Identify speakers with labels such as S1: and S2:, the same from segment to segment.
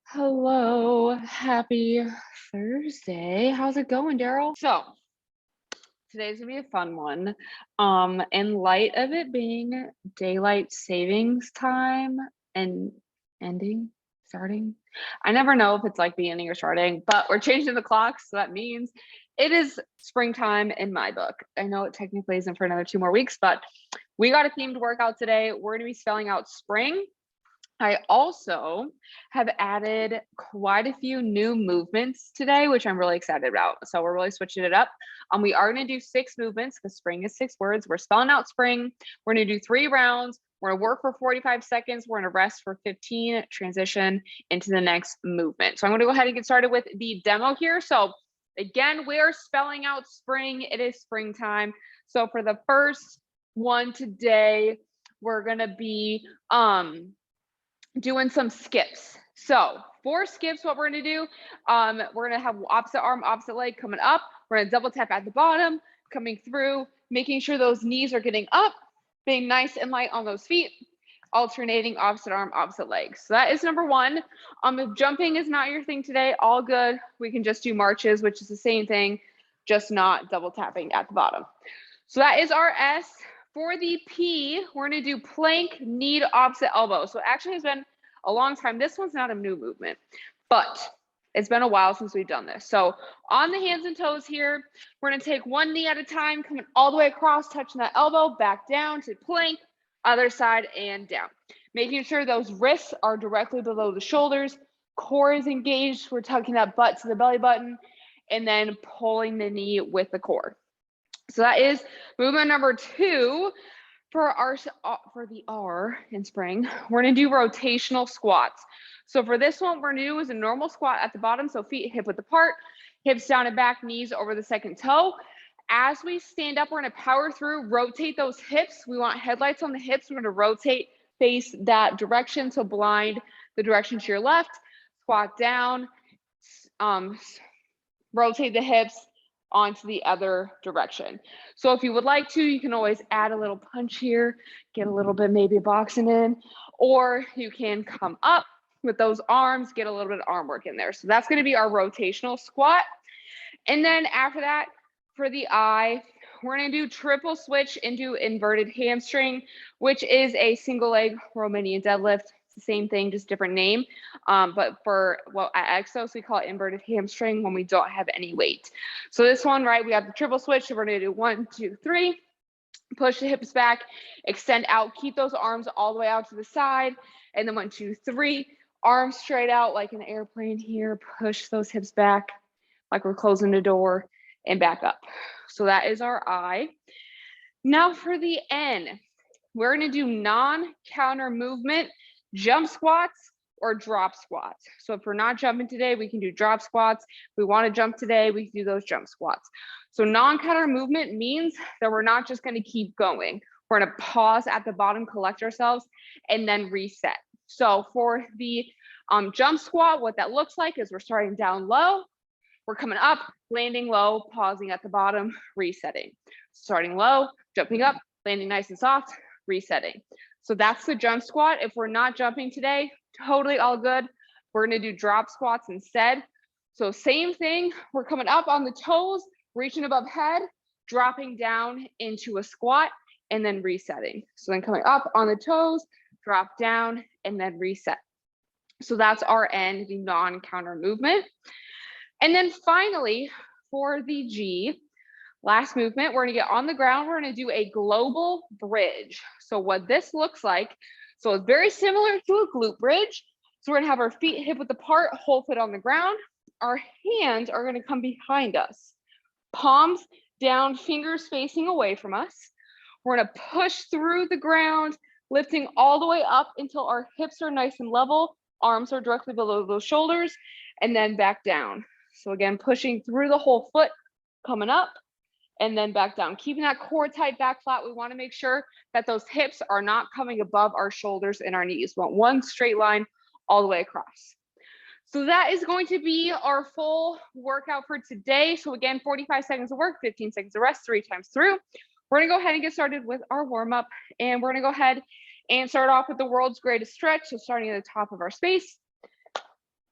S1: Hello, happy Thursday. How's it going, Daryl? So today's gonna be a fun one. In light of it being daylight savings time and starting. I never know if it's like beginning or starting, but we're changing the clock, so that means it is springtime in my book. I know it technically isn't for another 2 more weeks, but we got a themed workout today. We're gonna be spelling out spring. I also have added quite a few new movements today, which I'm really excited about. So we're really switching it up. We are going to do 6 movements because spring is 6 words. We're spelling out spring. We're going to do 3 rounds. We're going to work for 45 seconds. We're going to rest for 15, transition into the next movement. So I'm going to go ahead and get started with the demo here. So again, we're spelling out spring. It is springtime. So for the first one today, we're going to be doing some skips. So for skips, what we're gonna do, we're gonna have opposite arm, opposite leg coming up. We're gonna double tap at the bottom, coming through, making sure those knees are getting up, being nice and light on those feet, alternating opposite arm, opposite leg. So that is number 1. If jumping is not your thing today, all good. We can just do marches, which is the same thing, just not double tapping at the bottom. So that is our S. For the P, we're gonna do plank, knee to opposite elbow. So it actually has been a long time. This one's not a new movement, but it's been a while since we've done this. So on the hands and toes here, we're gonna take one knee at a time, coming all the way across, touching that elbow, back down to plank, other side and down. Making sure those wrists are directly below the shoulders, core is engaged, we're tucking that butt to the belly button, and then pulling the knee with the core. So that is movement number 2 for the R in spring. We're gonna do rotational squats. So for this one, we're gonna do is a normal squat at the bottom. So feet hip width apart, hips down and back, knees over the second toe. As we stand up, we're gonna power through, rotate those hips. We want headlights on the hips. We're gonna rotate, face that direction. So blind the direction to your left, squat down, rotate the hips onto the other direction. So if you would like to, you can always add a little punch here, get a little bit maybe boxing in, or you can come up with those arms, get a little bit of arm work in there. So that's going to be our rotational squat. And then after that, for the I, we're going to do triple switch into inverted hamstring, which is a single leg Romanian deadlift. The same thing, just different name. But for, well, at Exos, we call it inverted hamstring when we don't have any weight. So this one, right, we have the triple switch. So we're gonna do 1, 2, 3, push the hips back, extend out, keep those arms all the way out to the side. And then 1, 2, 3, arms straight out like an airplane here, push those hips back like we're closing the door and back up. So that is our I. Now for the N, we're gonna do non-counter movement, jump squats or drop squats. So if we're not jumping today, we can do drop squats. If we want to jump today, we can do those jump squats. So non-counter movement means that we're not just going to keep going. We're going to pause at the bottom, collect ourselves, and then reset. So for the jump squat, what that looks like is we're starting down low, we're coming up, landing low, pausing at the bottom, resetting. Starting low, jumping up, landing nice and soft, resetting. So that's the jump squat. If we're not jumping today, totally all good. We're gonna do drop squats instead. So same thing, we're coming up on the toes, reaching above head, dropping down into a squat, and then resetting. So then coming up on the toes, drop down, and then reset. So that's our N, the non-counter movement. And then finally, for the G, last movement, we're gonna get on the ground. We're gonna do a global bridge. So what this looks like, so it's very similar to a glute bridge. So we're gonna have our feet hip width apart, whole foot on the ground. Our hands are gonna come behind us. Palms down, fingers facing away from us. We're gonna push through the ground, lifting all the way up until our hips are nice and level. Arms are directly below those shoulders, and then back down. So again, pushing through the whole foot, coming up, and then back down. Keeping that core tight, back flat. We want to make sure that those hips are not coming above our shoulders and our knees. We want one straight line all the way across. So that is going to be our full workout for today. So again, 45 seconds of work, 15 seconds of rest, 3 times through. We're gonna go ahead and get started with our warm-up, and we're gonna go ahead and start off with the world's greatest stretch. So starting at the top of our space,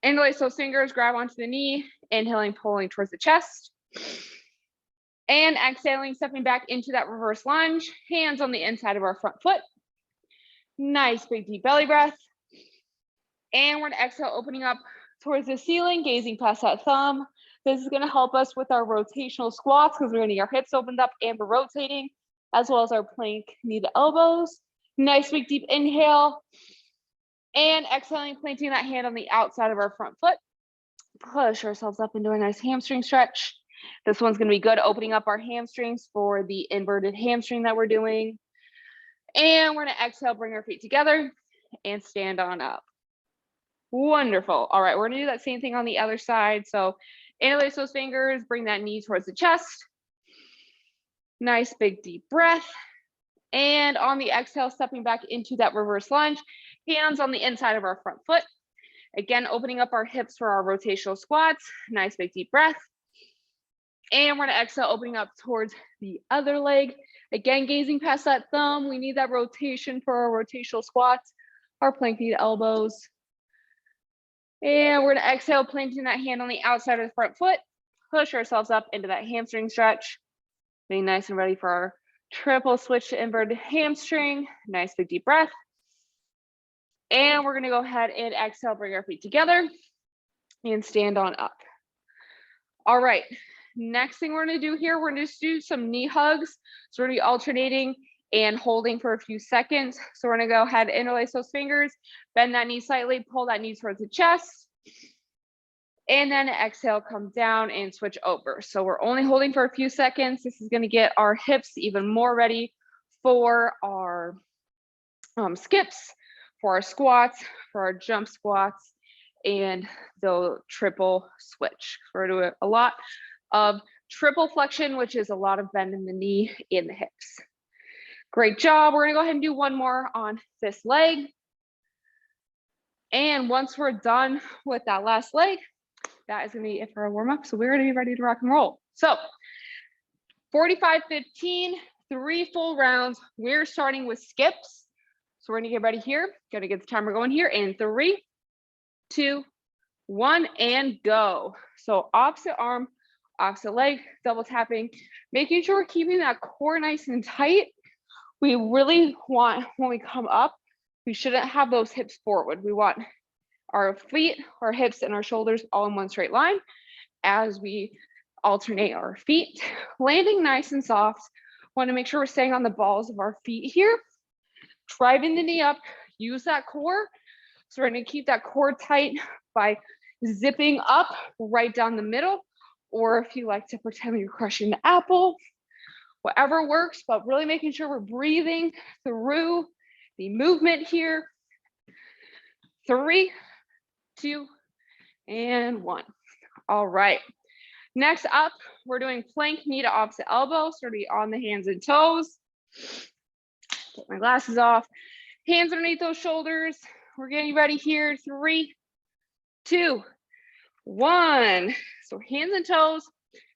S1: Interlace those fingers, grab onto the knee, inhaling, pulling towards the chest. And exhaling, stepping back into that reverse lunge, hands on the inside of our front foot. Nice big deep belly breath. And we're gonna exhale, opening up towards the ceiling, gazing past that thumb. This is gonna help us with our rotational squats because we're gonna get our hips opened up and we're rotating, as well as our plank knee to elbows. Nice big deep inhale. And exhaling, planting that hand on the outside of our front foot. Push ourselves up into a nice hamstring stretch. This one's gonna be good, opening up our hamstrings for the inverted hamstring that we're doing. And we're gonna exhale, bring our feet together and stand on up. Wonderful. All right, we're gonna do that same thing on the other side. So interlace those fingers, bring that knee towards the chest. Nice big deep breath. And on the exhale, stepping back into that reverse lunge, hands on the inside of our front foot. Again, opening up our hips for our rotational squats. Nice big deep breath. And we're gonna exhale, opening up towards the other leg. Again, gazing past that thumb. We need that rotation for our rotational squats, our plank knee to elbows. And we're gonna exhale, planting that hand on the outside of the front foot. Push ourselves up into that hamstring stretch. Getting nice and ready for our triple switch to inverted hamstring. Nice big deep breath. And we're gonna go ahead and exhale, bring our feet together and stand on up. All right, next thing we're gonna do here, we're gonna just do some knee hugs. So we're gonna be alternating and holding for a few seconds. So we're gonna go ahead and interlace those fingers, bend that knee slightly, pull that knee towards the chest. And then exhale, come down and switch over. So we're only holding for a few seconds. This is gonna get our hips even more ready for our skips, for our squats, for our jump squats, and the triple switch. We're doing a lot of triple flexion, which is a lot of bend in the knee and the hips. Great job. We're gonna go ahead and do one more on this leg. And once we're done with that last leg, that is gonna be it for our warm up. So we're gonna be ready to rock and roll. So 45-15, 3 full rounds. We're starting with skips. So we're gonna get ready here. Gonna get the timer going here in 3, 2, 1, and go. So opposite arm, opposite leg, double tapping, making sure we're keeping that core nice and tight. We really want, when we come up, we shouldn't have those hips forward. We want our feet, our hips, and our shoulders all in one straight line as we alternate our feet, landing nice and soft. Want to make sure we're staying on the balls of our feet here, driving the knee up, use that core. So we're going to keep that core tight by zipping up right down the middle, or if you like to pretend you're crushing the apple, whatever works, but really making sure we're breathing through the movement here. 3, 2, and 1. All right. Next up, we're doing plank knee to opposite elbow. So we're gonna be on the hands and toes. Put my glasses off. Hands underneath those shoulders. We're getting ready here. 3, 2, 1. So hands and toes,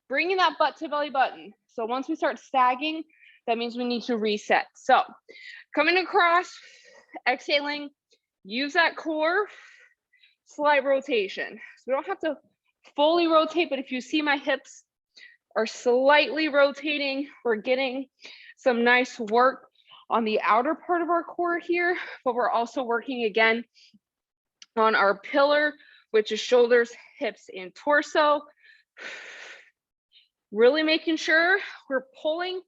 S1: bringing that butt to belly button. So once we start sagging, that means we need to reset. So coming across, exhaling, use that core, slight rotation. So we don't have to fully rotate, but if you see my hips are slightly rotating, we're getting some nice work on the outer part of our core here, but we're also working again on our pillar, which is shoulders, hips, and torso. Really making sure we're pulling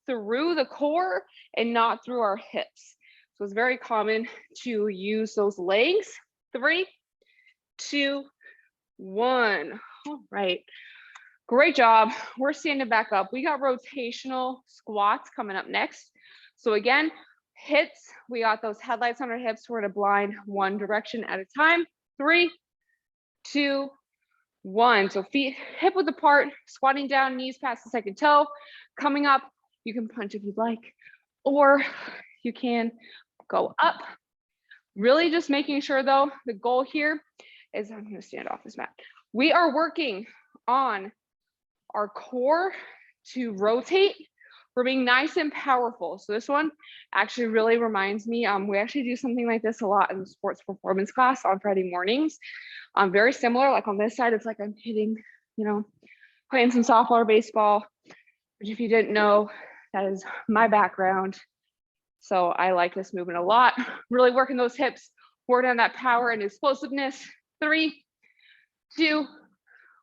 S1: through the core and not through our hips. So it's very common to use those legs. 3, 2, 1. All right. Great job. We're standing back up. We got rotational squats coming up next. So again, hips, we got those headlights on our hips. We're gonna blind one direction at a time. 3, 2, 1. So feet hip width apart, squatting down, knees past the second toe. Coming up, you can punch if you'd like, or you can go up. Really just making sure though, the goal here is, I'm gonna stand off this mat. We are working on our core to rotate, We're being nice and powerful. So this one actually really reminds me, we actually do something like this a lot in the sports performance class on Friday mornings. Very similar, like on this side, it's like I'm hitting, you know, playing some softball or baseball, which if you didn't know, that is my background. So I like this movement a lot. Really working those hips, working on that power and explosiveness. 3, 2,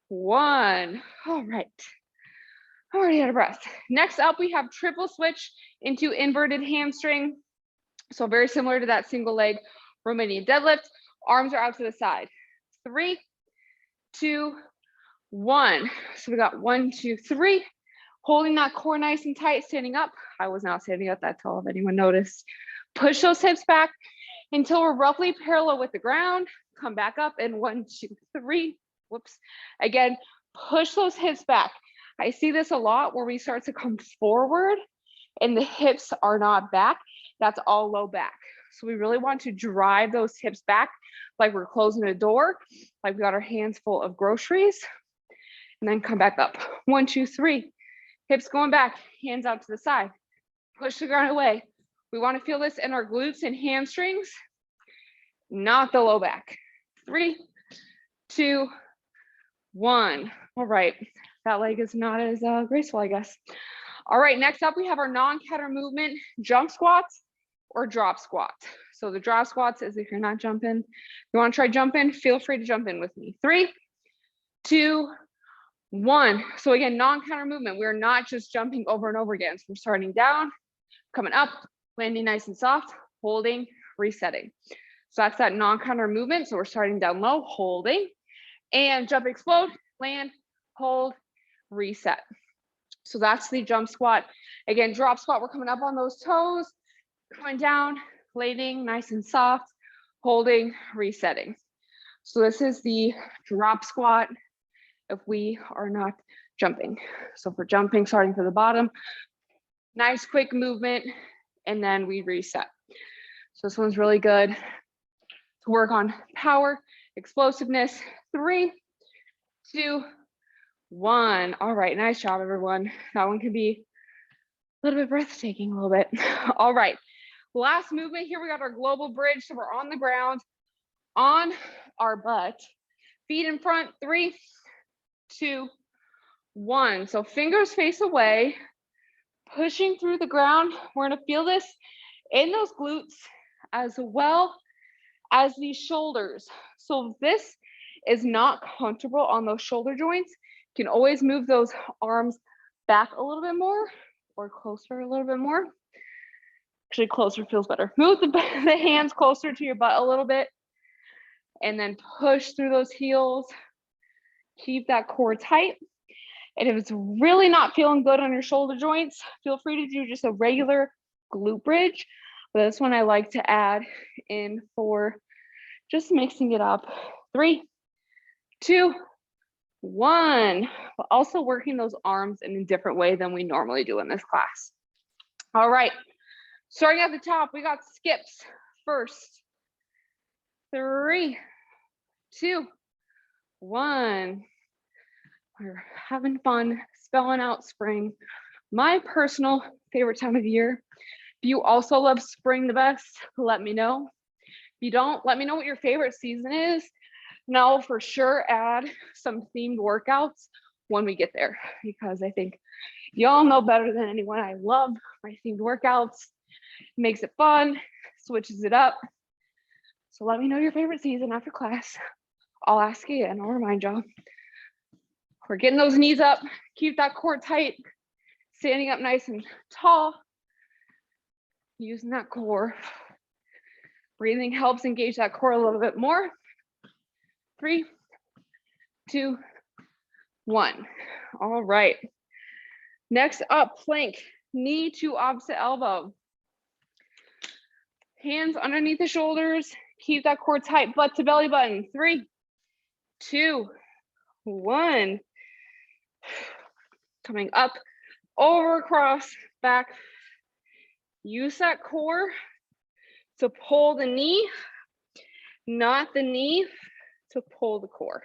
S1: 1. All right. I'm already out of breath. Next up, we have triple switch into inverted hamstring. So very similar to that single leg Romanian deadlift. Arms are out to the side. 3, 2, 1. So we got 1, 2, 3. Holding that core nice and tight, standing up. I was not standing up that tall, if anyone noticed. Push those hips back until we're roughly parallel with the ground. Come back up and 1, 2, 3. Whoops. Again, push those hips back. I see this a lot where we start to come forward and the hips are not back. That's all low back. So we really want to drive those hips back like we're closing a door, like we got our hands full of groceries, and then come back up. 1, 2, 3. Hips going back, hands out to the side. Push the ground away. We want to feel this in our glutes and hamstrings, not the low back. 3, 2, 1. All right. That leg is not as graceful, I guess. All right, next up, we have our non-counter movement, jump squats or drop squats. So the drop squats is if you're not jumping. If you want to try jumping, feel free to jump in with me. 3, 2, 1. So again, non-counter movement. We're not just jumping over and over again. So we're starting down, coming up, landing nice and soft, holding, resetting. So that's that non-counter movement. So we're starting down low, holding, and jump, explode, land, hold, reset. So that's the jump squat. Again, drop squat, we're coming up on those toes, coming down, landing nice and soft, holding, resetting. So this is the drop squat if we are not jumping. So if we're jumping, starting from the bottom, nice quick movement, and then we reset. So this one's really good to work on power, explosiveness. 3, 2, 1. All right, nice job, everyone. That one can be a little bit breathtaking, a little bit. All right, last movement here. We got our global bridge. So we're on the ground, on our butt, feet in front. 3, 2, 1. So fingers face away, pushing through the ground. We're gonna feel this in those glutes as well as these shoulders. So if this is not comfortable on those shoulder joints, you can always move those arms back a little bit more or closer a little bit more. Actually, closer feels better. Move the hands closer to your butt a little bit and then push through those heels. Keep that core tight. And if it's really not feeling good on your shoulder joints, feel free to do just a regular glute bridge. But this one I like to add in for just mixing it up. 3, 2, 1. But also working those arms in a different way than we normally do in this class. All right, starting at the top, we got skips first. 3, 2, 1. We're having fun spelling out spring. My personal favorite time of year. If you also love spring the best, let me know. If you don't, let me know what your favorite season is. And I'll for sure add some themed workouts when we get there, because I think y'all know better than anyone. I love my themed workouts. It makes it fun, switches it up. So let me know your favorite season after class. I'll ask you and I'll remind y'all. We're getting those knees up, keep that core tight, standing up nice and tall, using that core. Breathing helps engage that core a little bit more. 3, 2, 1. All right. Next up, plank, knee to opposite elbow. Hands underneath the shoulders, keep that core tight, butt to belly button. 3, 2, 1. Coming up, over, across, back. Use that core to pull the knee, not the knee to pull the core.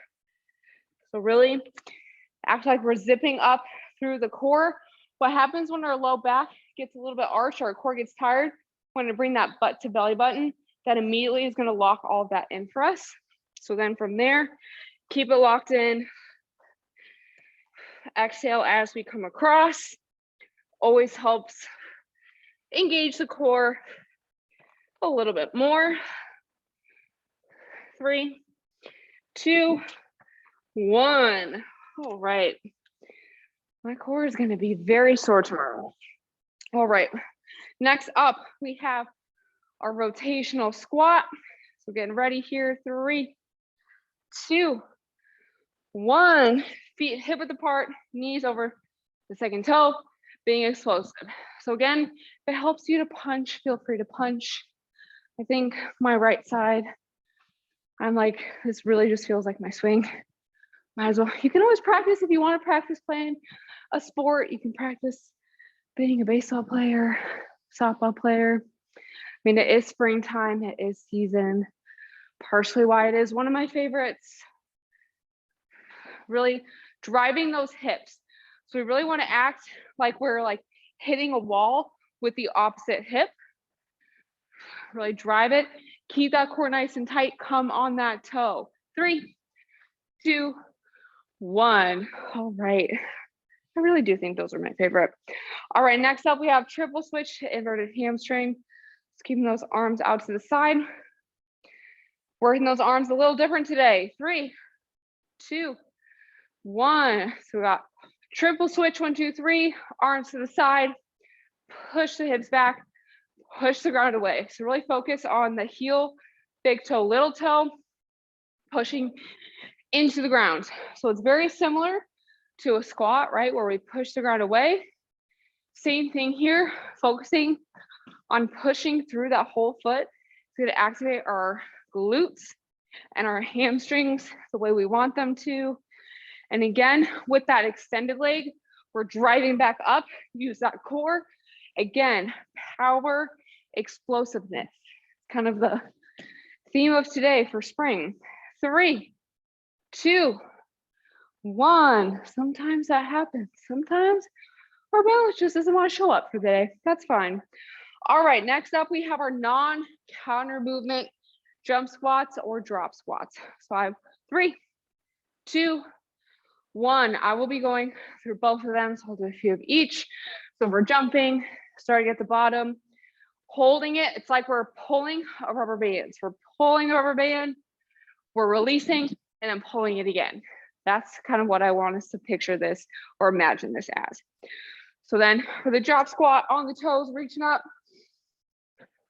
S1: So really act like we're zipping up through the core What happens when our low back gets a little bit arched, or our core gets tired, when to bring that butt to belly button, that immediately is going to lock all of that in for us. So then from there, keep it locked in. Exhale as we come across. Always helps engage the core a little bit more. 3, 2, 1. All right. My core is going to be very sore tomorrow. All right. Next up, we have our rotational squat. So getting ready here. 3, 2, 1. Feet hip width apart, knees over the second toe, being explosive. So again, if it helps you to punch, feel free to punch. I think my right side, I'm like, this really just feels like my swing. Might as well. You can always practice if you want to practice playing a sport. You can practice being a baseball player, softball player. I mean, it is springtime, it is season, partially why it is one of my favorites. Really driving those hips. So we really want to act like we're like hitting a wall with the opposite hip. Really drive it. Keep that core nice and tight. Come on that toe. 3, 2, 1. All right. I really do think those are my favorite. All right, next up we have triple switch to inverted hamstring. Just keeping those arms out to the side. Working those arms a little different today. 3, 2, 1. So we got triple switch, 1, 2, 3, arms to the side, push the hips back, push the ground away. So really focus on the heel, big toe, little toe, pushing into the ground. So it's very similar to a squat, right? Where we push the ground away. Same thing here, focusing on pushing through that whole foot. It's going to activate our glutes and our hamstrings the way we want them to. And again, with that extended leg, we're driving back up, use that core. Again, power, explosiveness. Kind of the theme of today for spring. 3, 2, 1. Sometimes that happens. Sometimes our balance just doesn't want to show up for the day. That's fine. All right, next up, we have our non-counter movement jump squats or drop squats. So I have 3, 2, 1. I will be going through both of them, so I'll do a few of each. So we're jumping, starting at the bottom, holding it. It's like we're pulling a rubber band. So we're pulling a rubber band, we're releasing, and then pulling it again. That's kind of what I want us to picture this or imagine this as. So then for the drop squat, on the toes, reaching up,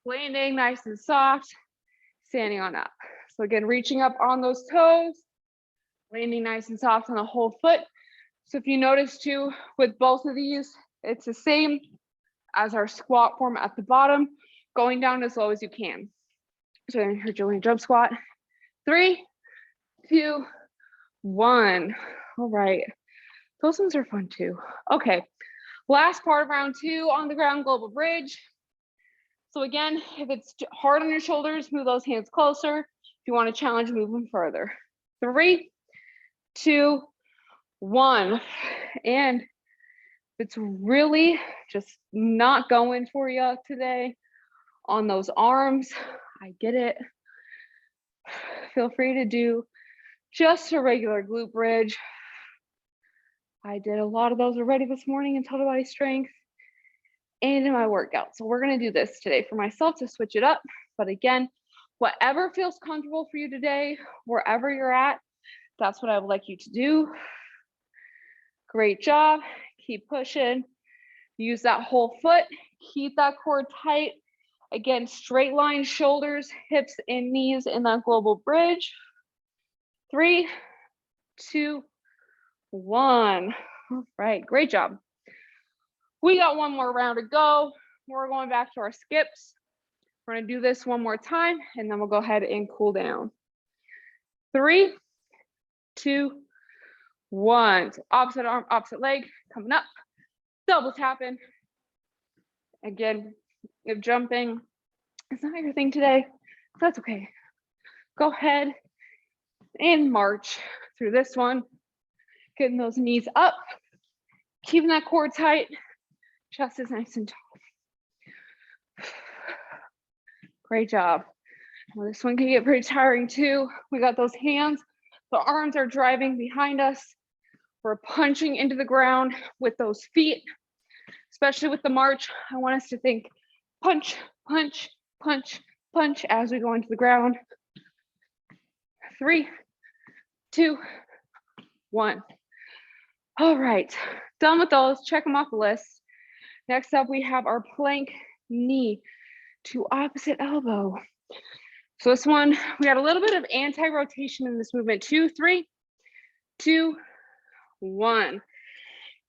S1: landing nice and soft, standing on up. So again, reaching up on those toes, landing nice and soft on the whole foot. So if you notice too, with both of these, it's the same as our squat form at the bottom, going down as low as you can. So then here, Julian, jump squat. 3, 2, 1. All right. Those ones are fun too. Okay. Last part of round 2 on the ground, global bridge. So again, if it's hard on your shoulders, move those hands closer. If you want to challenge, move them further. 3, 2, 1. And it's really just not going for you today on those arms. I get it. Feel free to do just a regular glute bridge. I did a lot of those already this morning in total body strength and in my workout. So we're going to do this today for myself to switch it up. But again, whatever feels comfortable for you today, wherever you're at, that's what I would like you to do. Great job. Keep pushing. Use that whole foot. Keep that core tight. Again, straight line shoulders, hips, and knees in that global bridge. 3, 2, 1. All right, great job. We got one more round to go. We're going back to our skips. We're going to do this one more time, and then we'll go ahead and cool down. 3, 2, 1. So opposite arm, opposite leg, coming up. Double tapping. Again, if jumping is not your thing today, that's okay. Go ahead and march through this one. Getting those knees up, keeping that core tight. Chest is nice and tall. Great job. Well, this one can get pretty tiring too. We got those hands, the arms are driving behind us. We're punching into the ground with those feet, especially with the march. I want us to think punch, punch, punch, punch as we go into the ground. 3, 2, 1. All right, done with those. Check them off the list. Next up, we have our plank knee to opposite elbow. So this one, we got a little bit of anti-rotation in this movement. 2, 3, 2, 1.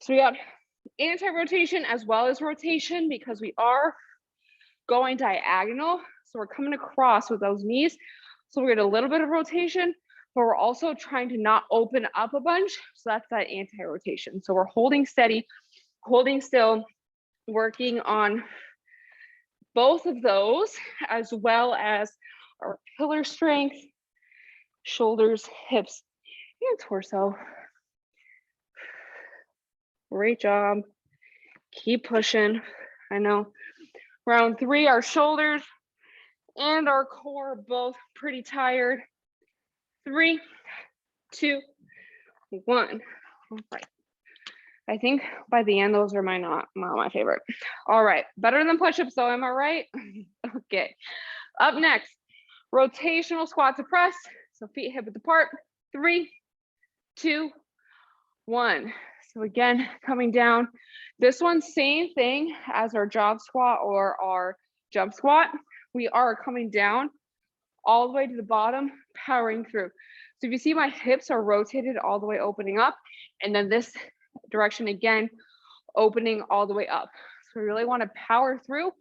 S1: So we got anti-rotation as well as rotation because we are going diagonal. So we're coming across with those knees. So we get a little bit of rotation, but we're also trying to not open up a bunch. So that's that anti-rotation. So we're holding steady, holding still, working on both of those, as well as our pillar strength, shoulders, hips, and torso. Great job. Keep pushing. I know. Round 3, our shoulders and our core are both pretty tired. 3, 2, 1. All right. I think by the end, those are not my favorite. All right, better than push-ups though, am I right? Okay, up next, rotational squat to press. So feet hip width apart. 3, 2, 1. So again, coming down. This one, same thing as our jog squat or our jump squat. We are coming down all the way to the bottom, powering through. So if you see my hips are rotated all the way opening up, and then this direction again, opening all the way up. So we really want to power through.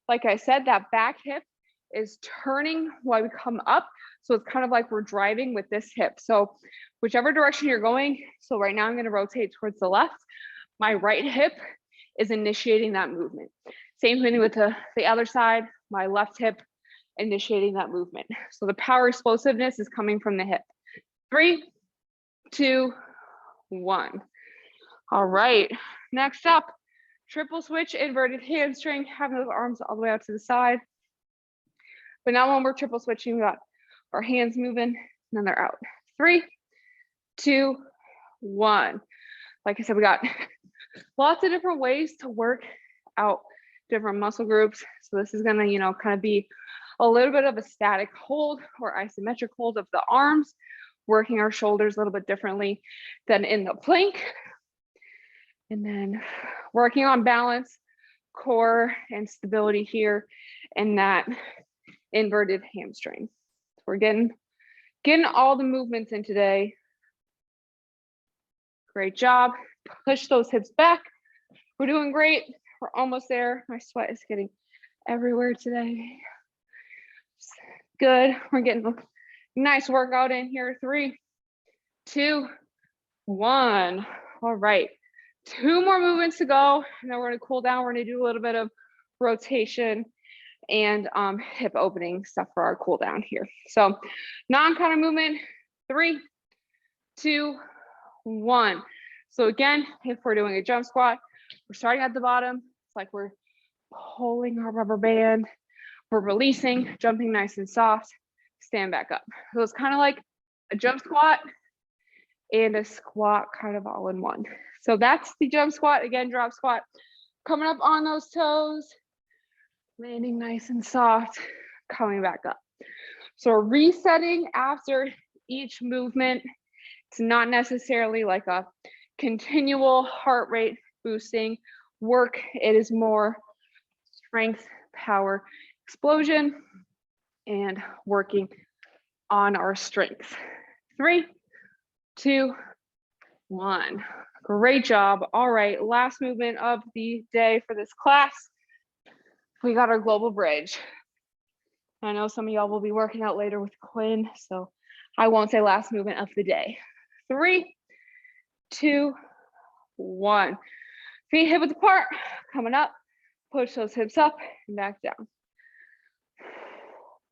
S1: Like I said, that back hip is turning while we come up. So it's kind of like we're driving with this hip. So whichever direction you're going. So right now I'm going to rotate towards the left. My right hip is initiating that movement. Same thing with the other side, my left hip initiating that movement. So the power explosiveness is coming from the hip. 3, 2, 1. All right, next up, triple switch, inverted hamstring, having those arms all the way out to the side. But now when we're triple switching, we got our hands moving, and then they're out. 3, 2, 1. Like I said, we got lots of different ways to work out different muscle groups. So this is gonna, kind of be a little bit of a static hold or isometric hold of the arms, working our shoulders a little bit differently than in the plank. And then working on balance, core, and stability here in that inverted hamstring. So we're getting all the movements in today. Great job. Push those hips back. We're doing great. We're almost there. My sweat is getting everywhere today. Good. We're getting a nice workout in here. 3, 2, 1. All right. 2 more movements to go, and then we're going to cool down. We're going to do a little bit of rotation and hip opening stuff for our cool down here. So non-counter movement. 3, 2, 1. So again, if we're doing a jump squat, we're starting at the bottom. It's like we're pulling our rubber band. We're releasing, jumping nice and soft, stand back up. So it's kind of like a jump squat and a squat kind of all in one. So that's the jump squat. Again, drop squat, coming up on those toes, landing nice and soft, coming back up. So resetting after each movement. It's not necessarily like a continual heart rate boosting work. It is more strength, power, explosion, and working on our strengths. 3, 2, 1. Great job. All right, last movement of the day for this class. We got our global bridge. I know some of y'all will be working out later with Quinn, so I won't say last movement of the day. 3, 2, 1. Feet hip width apart, coming up. Push those hips up and back down.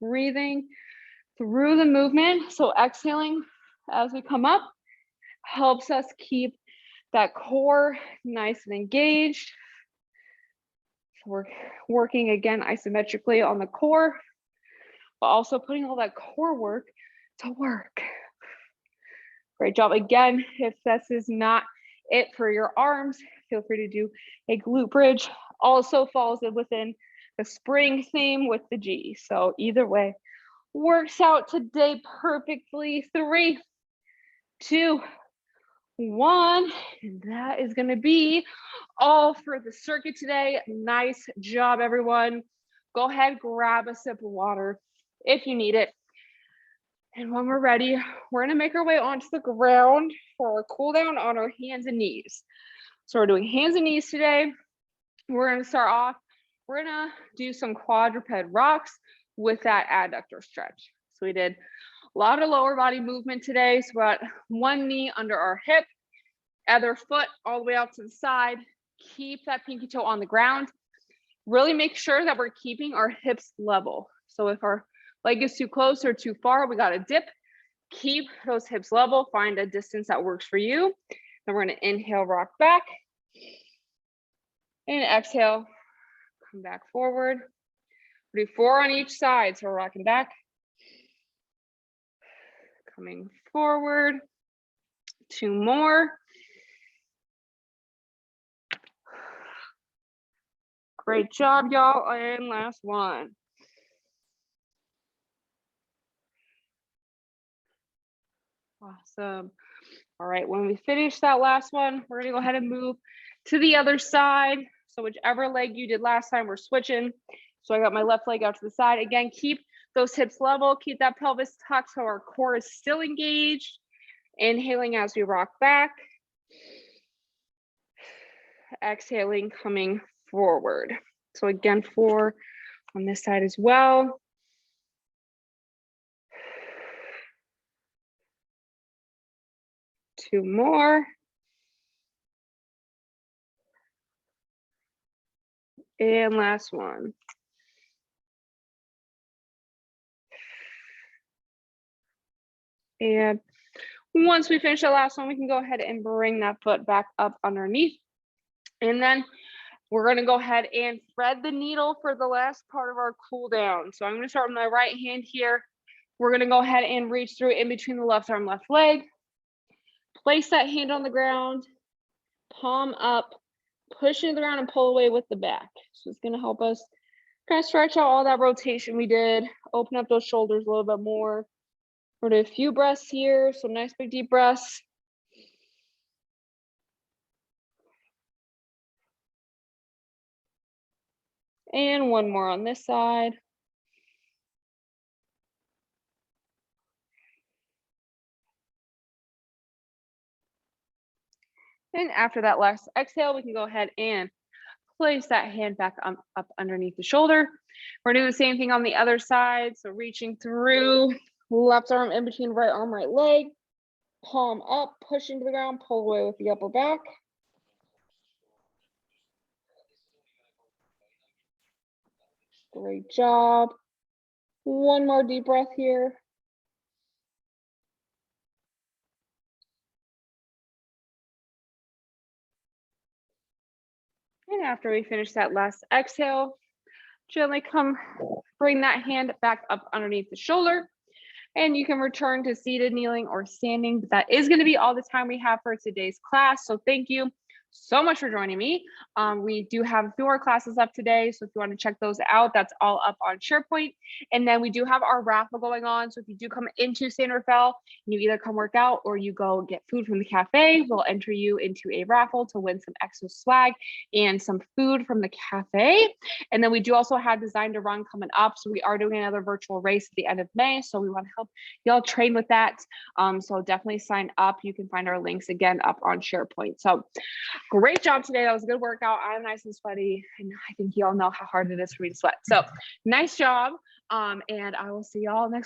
S1: Breathing through the movement. So exhaling as we come up helps us keep that core nice and engaged. So we're working again isometrically on the core, but also putting all that core work to work. Great job. Again, if this is not it for your arms, feel free to do a glute bridge. Also falls within the spring theme with the G. So either way, works out today perfectly. 3, 2, 1. And that is going to be all for the circuit today. Nice job, everyone. Go ahead, grab a sip of water if you need it. And when we're ready, we're going to make our way onto the ground for our cool down on our hands and knees. So we're doing hands and knees today. We're going to start off. We're going to do some quadruped rocks with that adductor stretch. So we did a lot of lower body movement today. So we're at one knee under our hip, other foot all the way out to the side. Keep that pinky toe on the ground. Really make sure that we're keeping our hips level. So if our leg is too close or too far, we got to dip. Keep those hips level. Find a distance that works for you. Then we're going to inhale, rock back. And exhale, come back forward. Do 4 on each side. So we're rocking back. Coming forward. 2 more. Great job, y'all. And last one. Awesome. All right, when we finish that last one, we're gonna go ahead and move to the other side. So whichever leg you did last time, we're switching. So I got my left leg out to the side. Again, keep those hips level, keep that pelvis tucked so our core is still engaged. Inhaling as we rock back. Exhaling, coming forward. So again, 4 on this side as well. Two more. And last one. And once we finish the last one, we can go ahead and bring that foot back up underneath. And then we're going to go ahead and thread the needle for the last part of our cool down. So I'm going to start with my right hand here. We're going to go ahead and reach through in between the left arm, left leg. Place that hand on the ground, palm up, push into the ground and pull away with the back. So it's going to help us kind of stretch out all that rotation we did, open up those shoulders a little bit more. We're going to do a few breaths here, some nice big deep breaths. And one more on this side. And after that last exhale, we can go ahead and place that hand back up underneath the shoulder. We're doing the same thing on the other side. So reaching through, left arm in between right arm, right leg, palm up, pushing to the ground, pull away with the upper back. Great job. One more deep breath here. And after we finish that last exhale, gently bring that hand back up underneath the shoulder. And you can return to seated, kneeling, or standing. But that is going to be all the time we have for today's class. So thank you so much for joining me. We do have a few more classes up today. So if you want to check those out, that's all up on SharePoint. And then we do have our raffle going on. So if you do come into San Rafael, you either come work out or you go get food from the cafe, we'll enter you into a raffle to win some Exos swag and some food from the cafe. And then we do also have Design to Run coming up. So we are doing another virtual race at the end of May. So we want to help y'all train with that. So definitely sign up. You can find our links again up on SharePoint. So great job today. That was a good workout. I'm nice and sweaty, and I think you all know how hard it is for me to sweat. So nice job. And I will see y'all next week.